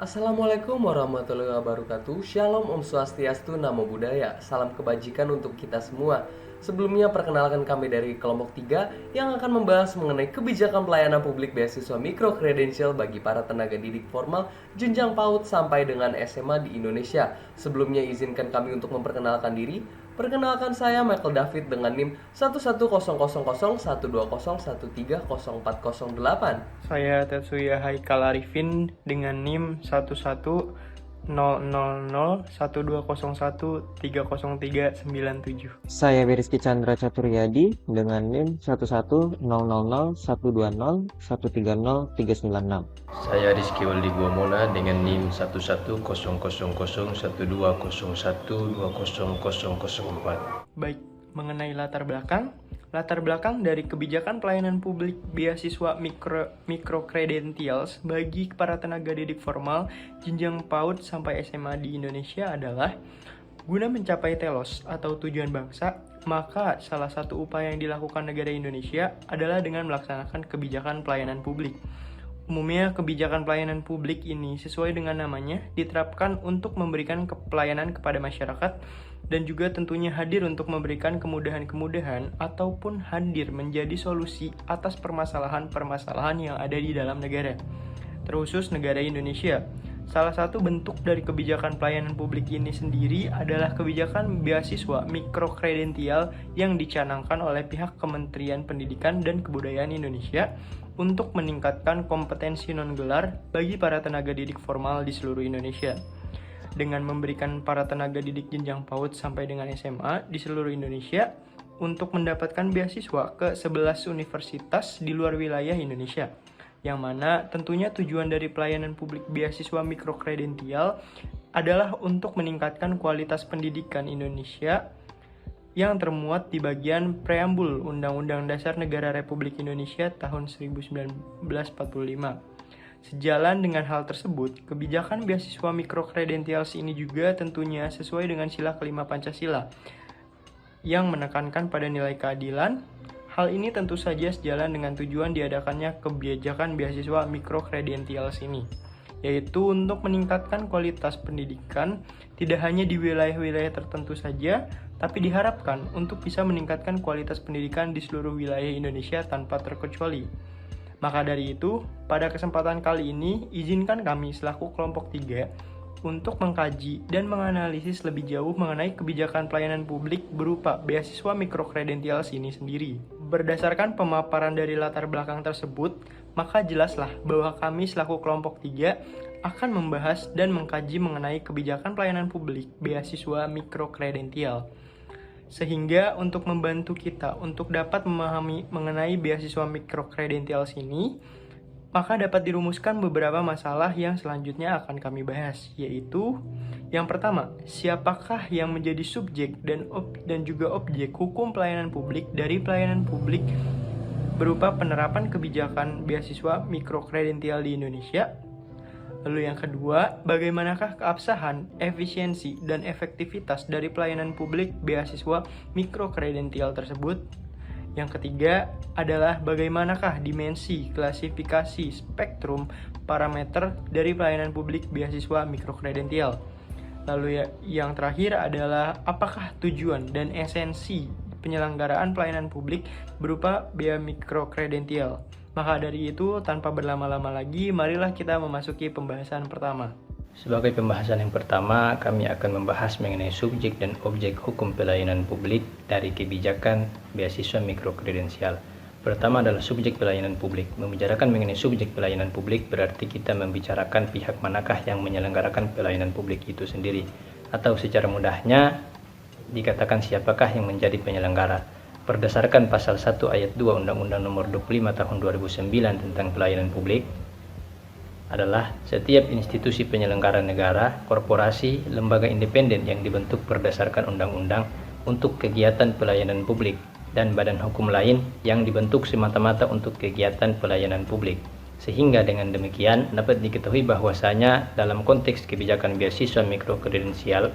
Assalamualaikum warahmatullahi wabarakatuh. Shalom, Om Swastiastu, Namo Buddhaya. Salam kebajikan untuk kita semua. Sebelumnya perkenalkan kami dari kelompok 3 yang akan membahas mengenai kebijakan pelayanan publik beasiswa mikro kredensial bagi para tenaga didik formal jenjang PAUD sampai dengan SMA di Indonesia. Sebelumnya izinkan kami untuk memperkenalkan diri. Perkenalkan saya Michael David dengan NIM 11000131130408. Saya Tetsuya Haikal Arifin dengan NIM 1100120130130397. Saya Beriski Chandra Caturyadi dengan NIM 110000130396. Saya Rizky Waldi Guamona dengan NIM 110012012004. Baik, mengenai latar belakang dari kebijakan pelayanan publik beasiswa microcredentials bagi para tenaga didik formal jenjang PAUD sampai SMA di Indonesia adalah guna mencapai telos atau tujuan bangsa. Maka salah satu upaya yang dilakukan negara Indonesia adalah dengan melaksanakan kebijakan pelayanan publik. Umumnya kebijakan pelayanan publik ini sesuai dengan namanya diterapkan untuk memberikan pelayanan kepada masyarakat dan juga tentunya hadir untuk memberikan kemudahan-kemudahan ataupun hadir menjadi solusi atas permasalahan-permasalahan yang ada di dalam negara, terkhusus negara Indonesia. Salah satu bentuk dari kebijakan pelayanan publik ini sendiri adalah kebijakan beasiswa mikrokredensial yang dicanangkan oleh pihak Kementerian Pendidikan dan Kebudayaan Indonesia untuk meningkatkan kompetensi non-gelar bagi para tenaga didik formal di seluruh Indonesia. Dengan memberikan para tenaga didik jenjang PAUD sampai dengan SMA di seluruh Indonesia untuk mendapatkan beasiswa ke 11 universitas di luar wilayah Indonesia. Yang mana tentunya tujuan dari pelayanan publik beasiswa mikrokredensial adalah untuk meningkatkan kualitas pendidikan Indonesia yang termuat di bagian preambul Undang-Undang Dasar Negara Republik Indonesia tahun 1945. Sejalan dengan hal tersebut, kebijakan beasiswa mikrokredensials ini juga tentunya sesuai dengan sila kelima Pancasila yang menekankan pada nilai keadilan. Hal ini tentu saja sejalan dengan tujuan diadakannya kebijakan beasiswa mikrokredensials ini, yaitu untuk meningkatkan kualitas pendidikan tidak hanya di wilayah-wilayah tertentu saja, tapi diharapkan untuk bisa meningkatkan kualitas pendidikan di seluruh wilayah Indonesia tanpa terkecuali. Maka dari itu, pada kesempatan kali ini, izinkan kami selaku kelompok 3 untuk mengkaji dan menganalisis lebih jauh mengenai kebijakan pelayanan publik berupa beasiswa mikrokredensials ini sendiri. Berdasarkan pemaparan dari latar belakang tersebut, maka jelaslah bahwa kami selaku kelompok 3 akan membahas dan mengkaji mengenai kebijakan pelayanan publik beasiswa mikrokredensial. Sehingga untuk membantu kita untuk dapat memahami mengenai beasiswa mikrokredensials ini, maka dapat dirumuskan beberapa masalah yang selanjutnya akan kami bahas, yaitu yang pertama, siapakah yang menjadi subjek dan juga objek hukum pelayanan publik dari pelayanan publik berupa penerapan kebijakan beasiswa mikrokredensial di Indonesia. Lalu yang kedua, bagaimanakah keabsahan, efisiensi, dan efektivitas dari pelayanan publik beasiswa mikrokredensial tersebut. Yang ketiga adalah bagaimanakah dimensi, klasifikasi, spektrum, parameter dari pelayanan publik beasiswa mikrokredensial. Lalu yang terakhir adalah apakah tujuan dan esensi penyelenggaraan pelayanan publik berupa bea mikrokredensial. Maka dari itu, tanpa berlama-lama lagi, marilah kita memasuki pembahasan pertama. Sebagai pembahasan yang pertama, kami akan membahas mengenai subjek dan objek hukum pelayanan publik dari kebijakan beasiswa mikrokredensial. Pertama adalah subjek pelayanan publik. Membicarakan mengenai subjek pelayanan publik berarti kita membicarakan pihak manakah yang menyelenggarakan pelayanan publik itu sendiri. Atau secara mudahnya dikatakan siapakah yang menjadi penyelenggara. Berdasarkan pasal 1 ayat 2 Undang-Undang Nomor 25 Tahun 2009 tentang pelayanan publik adalah setiap institusi penyelenggara negara, korporasi, lembaga independen yang dibentuk berdasarkan undang-undang untuk kegiatan pelayanan publik dan badan hukum lain yang dibentuk semata-mata untuk kegiatan pelayanan publik. Sehingga dengan demikian dapat diketahui bahwasanya dalam konteks kebijakan beasiswa mikrokredensial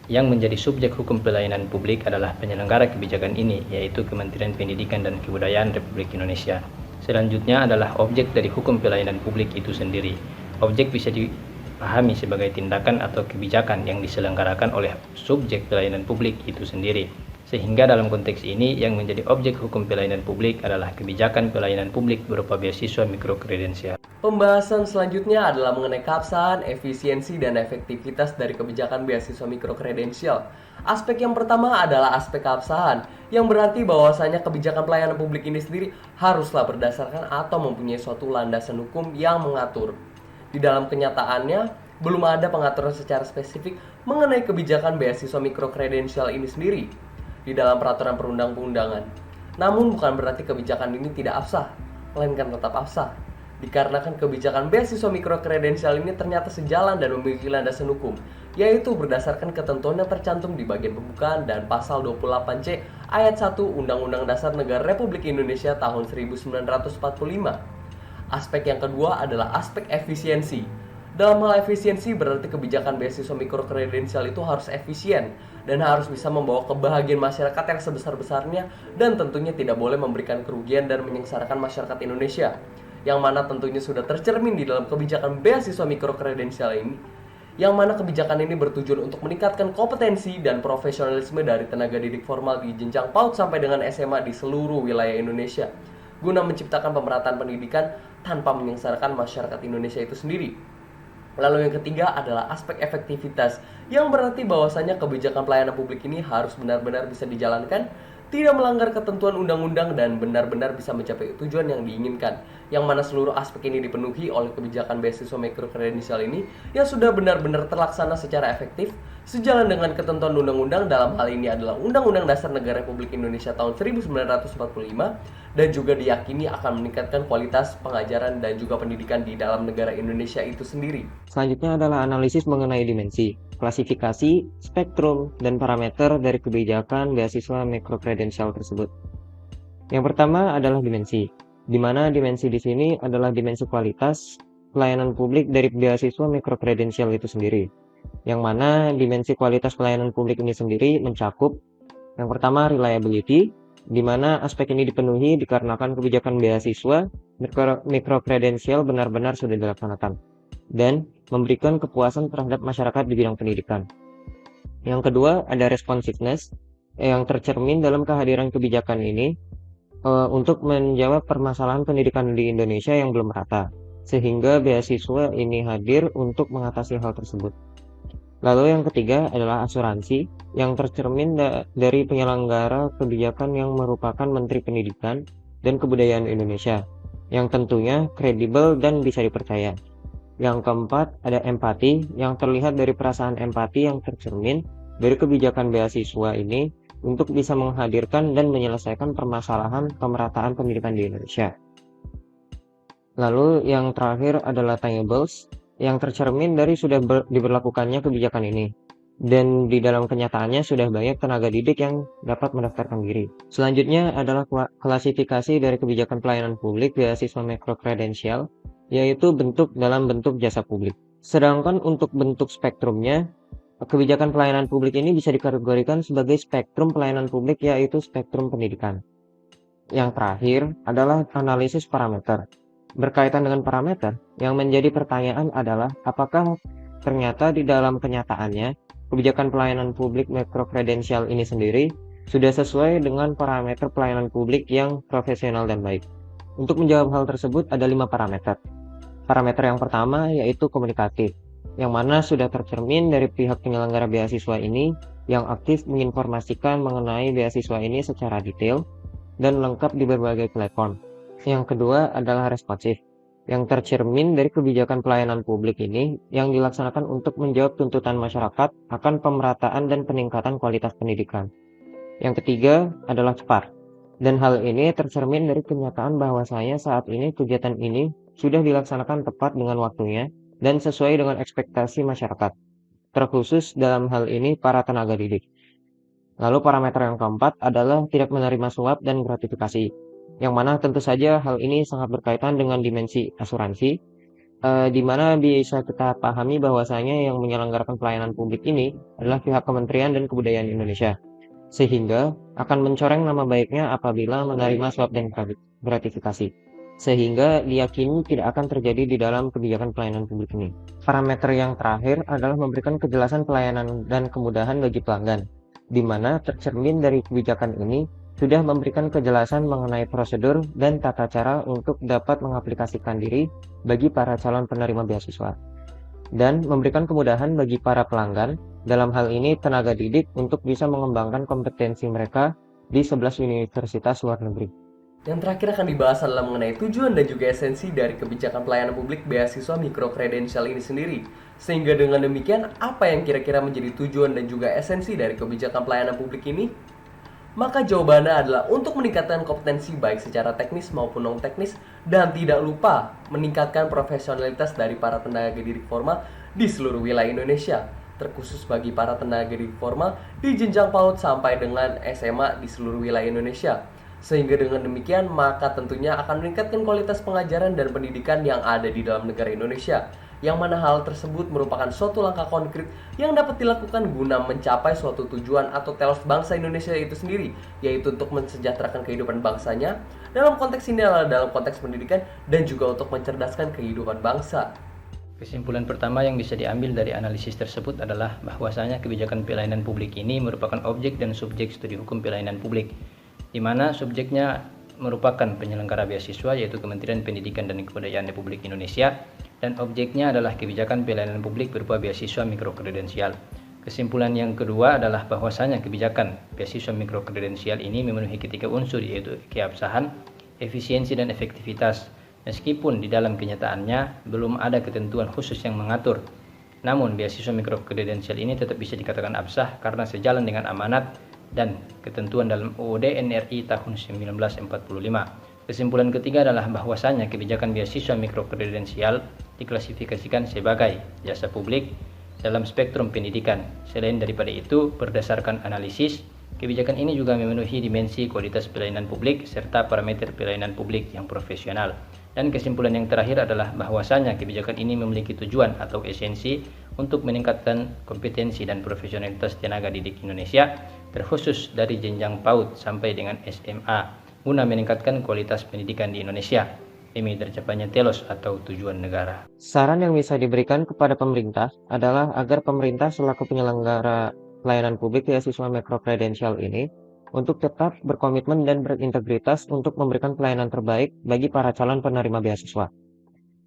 yang menjadi subjek hukum pelayanan publik adalah penyelenggara kebijakan ini, yaitu Kementerian Pendidikan dan Kebudayaan Republik Indonesia. Selanjutnya adalah objek dari hukum pelayanan publik itu sendiri. Objek bisa dipahami sebagai tindakan atau kebijakan yang diselenggarakan oleh subjek pelayanan publik itu sendiri. Sehingga dalam konteks ini yang menjadi objek hukum pelayanan publik adalah kebijakan pelayanan publik berupa beasiswa mikrokredensial. Pembahasan selanjutnya adalah mengenai keabsahan, efisiensi, dan efektivitas dari kebijakan beasiswa mikrokredensial. Aspek yang pertama adalah aspek keabsahan, yang berarti bahwasanya kebijakan pelayanan publik ini sendiri haruslah berdasarkan atau mempunyai suatu landasan hukum yang mengatur. Di dalam kenyataannya, belum ada pengaturan secara spesifik mengenai kebijakan beasiswa mikrokredensial ini sendiri di dalam peraturan perundang-undangan. Namun bukan berarti kebijakan ini tidak absah, melainkan tetap absah. Dikarenakan kebijakan beasiswa mikrokredensial ini ternyata sejalan dan memiliki landasan hukum, yaitu berdasarkan ketentuan yang tercantum di bagian pembukaan dan pasal 28C ayat 1 Undang-Undang Dasar Negara Republik Indonesia tahun 1945. Aspek yang kedua adalah aspek efisiensi. Dalam hal efisiensi berarti kebijakan beasiswa mikrokredensial itu harus efisien dan harus bisa membawa kebahagiaan masyarakat yang sebesar-besarnya dan tentunya tidak boleh memberikan kerugian dan menyengsarakan masyarakat Indonesia, yang mana tentunya sudah tercermin di dalam kebijakan beasiswa mikrokredensial ini, yang mana kebijakan ini bertujuan untuk meningkatkan kompetensi dan profesionalisme dari tenaga didik formal di jenjang PAUD sampai dengan SMA di seluruh wilayah Indonesia, guna menciptakan pemerataan pendidikan tanpa menyengsarakan masyarakat Indonesia itu sendiri. Lalu yang ketiga adalah aspek efektivitas, yang berarti bahwasanya kebijakan pelayanan publik ini harus benar-benar bisa dijalankan, tidak melanggar ketentuan undang-undang dan benar-benar bisa mencapai tujuan yang diinginkan, yang mana seluruh aspek ini dipenuhi oleh kebijakan beasiswa mikrokredensial ini yang sudah benar-benar terlaksana secara efektif sejalan dengan ketentuan undang-undang. Dalam hal ini adalah Undang-Undang Dasar Negara Republik Indonesia tahun 1945 dan juga diyakini akan meningkatkan kualitas pengajaran dan juga pendidikan di dalam negara Indonesia itu sendiri. Selanjutnya adalah analisis mengenai dimensi, klasifikasi, spektrum, dan parameter dari kebijakan beasiswa mikrokredensial tersebut. Yang pertama adalah dimensi, di mana dimensi di sini adalah dimensi kualitas pelayanan publik dari beasiswa mikrokredensial itu sendiri. Yang mana dimensi kualitas pelayanan publik ini sendiri mencakup yang pertama reliability, di mana aspek ini dipenuhi dikarenakan kebijakan beasiswa mikrokredensial benar-benar sudah dilaksanakan dan memberikan kepuasan terhadap masyarakat di bidang pendidikan. Yang kedua ada responsiveness, yang tercermin dalam kehadiran kebijakan ini untuk menjawab permasalahan pendidikan di Indonesia yang belum merata, sehingga beasiswa ini hadir untuk mengatasi hal tersebut. Lalu yang ketiga adalah asuransi, yang tercermin dari penyelenggara kebijakan yang merupakan Menteri Pendidikan dan Kebudayaan Indonesia, yang tentunya kredibel dan bisa dipercaya. Yang keempat ada empati, yang terlihat dari perasaan empati yang tercermin dari kebijakan beasiswa ini untuk bisa menghadirkan dan menyelesaikan permasalahan pemerataan pendidikan di Indonesia. Lalu yang terakhir adalah tangibles, yang tercermin dari sudah diberlakukannya kebijakan ini, dan di dalam kenyataannya sudah banyak tenaga didik yang dapat mendaftarkan diri. Selanjutnya adalah klasifikasi dari kebijakan pelayanan publik beasiswa mikrokredensial, yaitu dalam bentuk jasa publik. Sedangkan untuk bentuk spektrumnya, kebijakan pelayanan publik ini bisa dikategorikan sebagai spektrum pelayanan publik, yaitu spektrum pendidikan. Yang terakhir adalah analisis parameter. Berkaitan dengan parameter, yang menjadi pertanyaan adalah apakah ternyata di dalam kenyataannya kebijakan pelayanan publik mikrokredensial ini sendiri sudah sesuai dengan parameter pelayanan publik yang profesional dan baik. Untuk menjawab hal tersebut ada 5 parameter. Parameter yang pertama yaitu komunikatif, yang mana sudah tercermin dari pihak penyelenggara beasiswa ini yang aktif menginformasikan mengenai beasiswa ini secara detail dan lengkap di berbagai platform. Yang kedua adalah responsif, yang tercermin dari kebijakan pelayanan publik ini yang dilaksanakan untuk menjawab tuntutan masyarakat akan pemerataan dan peningkatan kualitas pendidikan. Yang ketiga adalah cepat, dan hal ini tercermin dari kenyataan bahwasanya saat ini kegiatan ini sudah dilaksanakan tepat dengan waktunya dan sesuai dengan ekspektasi masyarakat, terkhusus dalam hal ini para tenaga didik. Lalu parameter yang keempat adalah tidak menerima suap dan gratifikasi, yang mana tentu saja hal ini sangat berkaitan dengan dimensi asuransi, di mana bisa kita pahami bahwasanya yang menyelenggarakan pelayanan publik ini adalah pihak Kementerian dan Kebudayaan Indonesia, sehingga akan mencoreng nama baiknya apabila menerima suap dan gratifikasi. sehingga diyakini tidak akan terjadi di dalam kebijakan pelayanan publik ini. Parameter yang terakhir adalah memberikan kejelasan pelayanan dan kemudahan bagi pelanggan, di mana tercermin dari kebijakan ini sudah memberikan kejelasan mengenai prosedur dan tata cara untuk dapat mengaplikasikan diri bagi para calon penerima beasiswa, dan memberikan kemudahan bagi para pelanggan, dalam hal ini tenaga didik, untuk bisa mengembangkan kompetensi mereka di 11 universitas luar negeri. Yang terakhir akan dibahas adalah mengenai tujuan dan juga esensi dari kebijakan pelayanan publik beasiswa mikrokredensial ini sendiri. Sehingga dengan demikian, apa yang kira-kira menjadi tujuan dan juga esensi dari kebijakan pelayanan publik ini? Maka jawabannya adalah untuk meningkatkan kompetensi baik secara teknis maupun non-teknis, dan tidak lupa meningkatkan profesionalitas dari para tenaga didik formal di seluruh wilayah Indonesia, terkhusus bagi para tenaga didik formal di jenjang PAUD sampai dengan SMA di seluruh wilayah Indonesia. Sehingga dengan demikian, maka tentunya akan meningkatkan kualitas pengajaran dan pendidikan yang ada di dalam negara Indonesia, yang mana hal tersebut merupakan suatu langkah konkret yang dapat dilakukan guna mencapai suatu tujuan atau telos bangsa Indonesia itu sendiri, yaitu untuk mensejahterakan kehidupan bangsanya. Dalam konteks ini adalah dalam konteks pendidikan dan juga untuk mencerdaskan kehidupan bangsa. Kesimpulan pertama yang bisa diambil dari analisis tersebut adalah bahwasanya kebijakan pelayanan publik ini merupakan objek dan subjek studi hukum pelayanan publik, di mana subjeknya merupakan penyelenggara beasiswa yaitu Kementerian Pendidikan dan Kebudayaan Republik Indonesia, dan objeknya adalah kebijakan pelayanan publik berupa beasiswa mikrokredensial. Kesimpulan yang kedua adalah bahwasanya kebijakan beasiswa mikrokredensial ini memenuhi ketiga unsur, yaitu keabsahan, efisiensi, dan efektivitas. Meskipun di dalam kenyataannya belum ada ketentuan khusus yang mengatur, namun beasiswa mikrokredensial ini tetap bisa dikatakan absah karena sejalan dengan amanat dan ketentuan dalam UUD NRI tahun 1945. Kesimpulan ketiga adalah bahwasanya kebijakan beasiswa mikrokredensial diklasifikasikan sebagai jasa publik dalam spektrum pendidikan. Selain daripada itu, berdasarkan analisis, kebijakan ini juga memenuhi dimensi kualitas pelayanan publik serta parameter pelayanan publik yang profesional. Dan kesimpulan yang terakhir adalah bahwasanya kebijakan ini memiliki tujuan atau esensi untuk meningkatkan kompetensi dan profesionalitas tenaga didik Indonesia, terkhusus dari jenjang PAUD sampai dengan SMA, guna meningkatkan kualitas pendidikan di Indonesia demi tercapainya telos atau tujuan negara. Saran yang bisa diberikan kepada pemerintah adalah agar pemerintah selaku penyelenggara pelayanan publik beasiswa mikrokredensial ini untuk tetap berkomitmen dan berintegritas untuk memberikan pelayanan terbaik bagi para calon penerima beasiswa.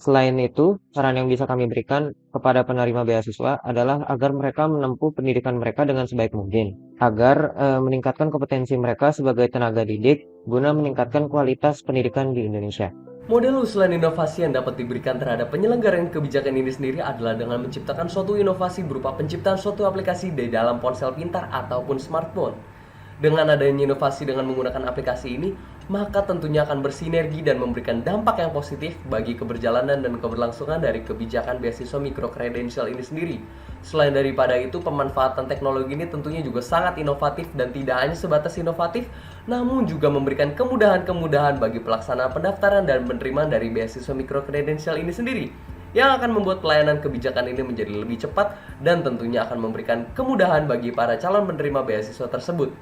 Selain itu, saran yang bisa kami berikan kepada penerima beasiswa adalah agar mereka menempuh pendidikan mereka dengan sebaik mungkin, agar meningkatkan kompetensi mereka sebagai tenaga didik guna meningkatkan kualitas pendidikan di Indonesia. Model usulan inovasi yang dapat diberikan terhadap penyelenggaraan kebijakan ini sendiri adalah dengan menciptakan suatu inovasi berupa penciptaan suatu aplikasi di dalam ponsel pintar ataupun smartphone. Dengan adanya inovasi dengan menggunakan aplikasi ini, maka tentunya akan bersinergi dan memberikan dampak yang positif bagi keberjalanan dan keberlangsungan dari kebijakan beasiswa mikrokredensial ini sendiri. Selain daripada itu, pemanfaatan teknologi ini tentunya juga sangat inovatif dan tidak hanya sebatas inovatif, namun juga memberikan kemudahan-kemudahan bagi pelaksanaan pendaftaran dan penerimaan dari beasiswa mikrokredensial ini sendiri, yang akan membuat pelayanan kebijakan ini menjadi lebih cepat dan tentunya akan memberikan kemudahan bagi para calon penerima beasiswa tersebut.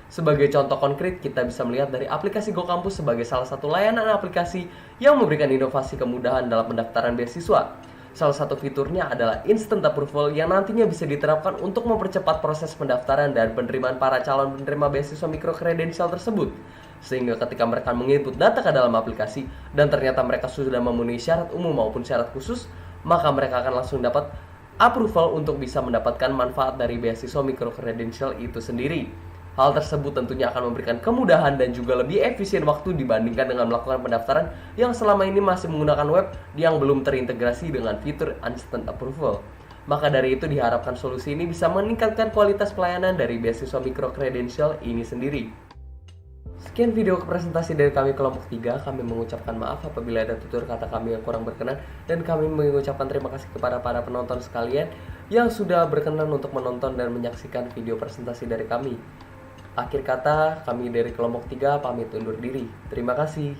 Sebagai contoh konkret, kita bisa melihat dari aplikasi GoKampus sebagai salah satu layanan aplikasi yang memberikan inovasi kemudahan dalam pendaftaran beasiswa. Salah satu fiturnya adalah instant approval yang nantinya bisa diterapkan untuk mempercepat proses pendaftaran dan penerimaan para calon penerima beasiswa mikrokredensial tersebut. Sehingga ketika mereka menginput data ke dalam aplikasi dan ternyata mereka sudah memenuhi syarat umum maupun syarat khusus, maka mereka akan langsung dapat approval untuk bisa mendapatkan manfaat dari beasiswa mikrokredensial itu sendiri. Hal tersebut tentunya akan memberikan kemudahan dan juga lebih efisien waktu dibandingkan dengan melakukan pendaftaran yang selama ini masih menggunakan web yang belum terintegrasi dengan fitur instant approval. Maka dari itu diharapkan solusi ini bisa meningkatkan kualitas pelayanan dari beasiswa mikrokredensial ini sendiri. Sekian video presentasi dari kami kelompok 3. Kami mengucapkan maaf apabila ada tutur kata kami yang kurang berkenan, dan kami mengucapkan terima kasih kepada para penonton sekalian yang sudah berkenan untuk menonton dan menyaksikan video presentasi dari kami. Akhir kata, kami dari kelompok 3 pamit undur diri. Terima kasih.